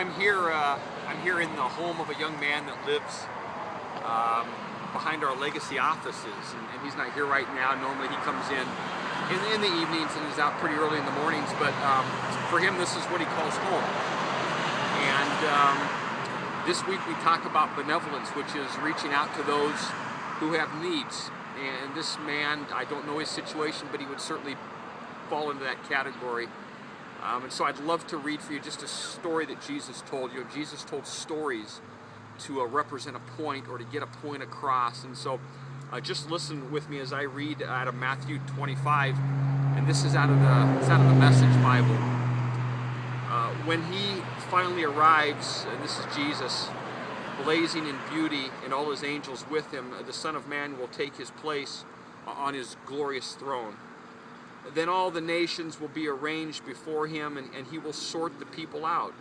I'm here. I'm here in the home of a young man that lives behind our legacy offices, and he's not here right now. Normally he comes in the evenings and is out pretty early in the mornings. But for him, this is what he calls home. And this week we talk about benevolence, which is reaching out to those who have needs. And this man, I don't know his situation, but he would certainly fall into that category. And so I'd love to read for you just a story that Jesus told. You know, Jesus told stories to represent a point or to get a point across. And so just listen with me as I read out of Matthew 25, and this is out of the Message Bible. When he finally arrives, and this is Jesus, blazing in beauty and all his angels with him, the Son of Man will take his place on his glorious throne. Then all the nations will be arranged before him, and he will sort the people out,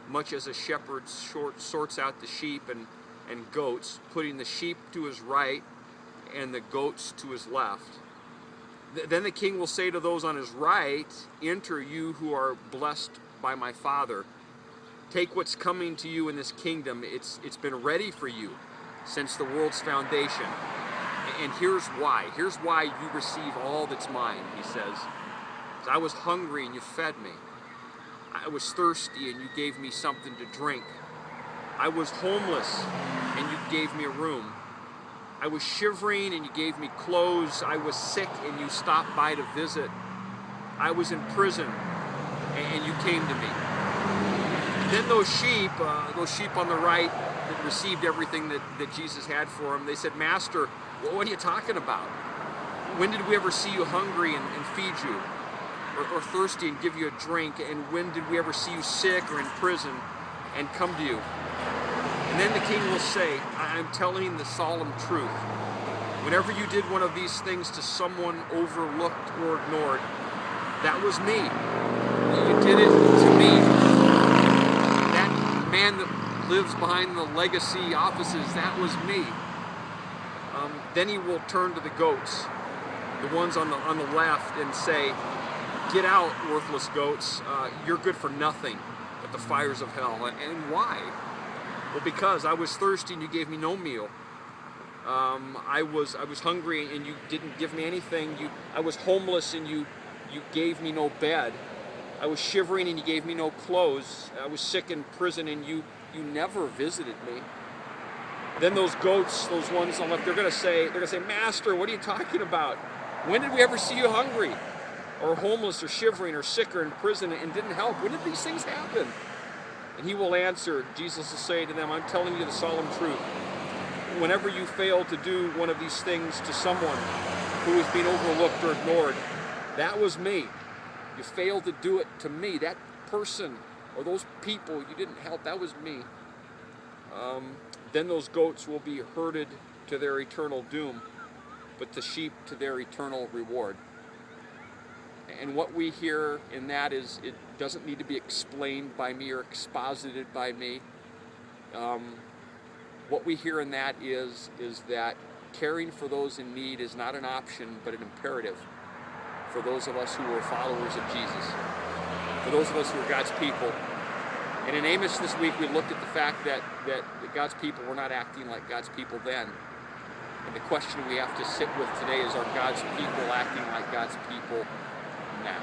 much as a shepherd sorts out the sheep and goats, putting the sheep to his right and the goats to his left. Then the king will say to those on his right, "Enter, you who are blessed by my Father. Take what's coming to you in this kingdom. It's been ready for you since the world's foundation. And here's why. Here's why you receive all that's mine," he says. "I was hungry and you fed me. I was thirsty and you gave me something to drink. I was homeless and you gave me a room. I was shivering and you gave me clothes. I was sick and you stopped by to visit. I was in prison and you came to me." Then those sheep on the right that received everything that Jesus had for them, they said, "Master, what are you talking about? When did we ever see you hungry and feed you, or thirsty and give you a drink? And when did we ever see you sick or in prison and come to you?" And then the king will say, "I'm telling the solemn truth. Whenever you did one of these things to someone overlooked or ignored, that was me. You did it to me." That man that lives behind the legacy offices, that was me. Then he will turn to the goats, the ones on the left, and say, "Get out, worthless goats. You're good for nothing but the fires of hell." And why? Well, because I was thirsty and you gave me no meal. I was hungry and you didn't give me anything. I was homeless and you gave me no bed. I was shivering and you gave me no clothes. I was sick in prison and you never visited me. Then those goats, those ones on the left, they're gonna say, "Master, what are you talking about? When did we ever see you hungry, or homeless, or shivering, or sick, or in prison, and didn't help? When did these things happen?" And he will answer, Jesus will say to them, "I'm telling you the solemn truth. Whenever you fail to do one of these things to someone who is being overlooked or ignored, that was me. You failed to do it to me. That person or those people you didn't help, that was me." Then those goats will be herded to their eternal doom, but the sheep to their eternal reward. And what we hear in that is, it doesn't need to be explained by me or exposited by me. What we hear in that is that caring for those in need is not an option, but an imperative for those of us who are followers of Jesus, for those of us who are God's people. And in Amos this week, we looked at the fact that God's people were not acting like God's people then. And the question we have to sit with today is, are God's people acting like God's people now?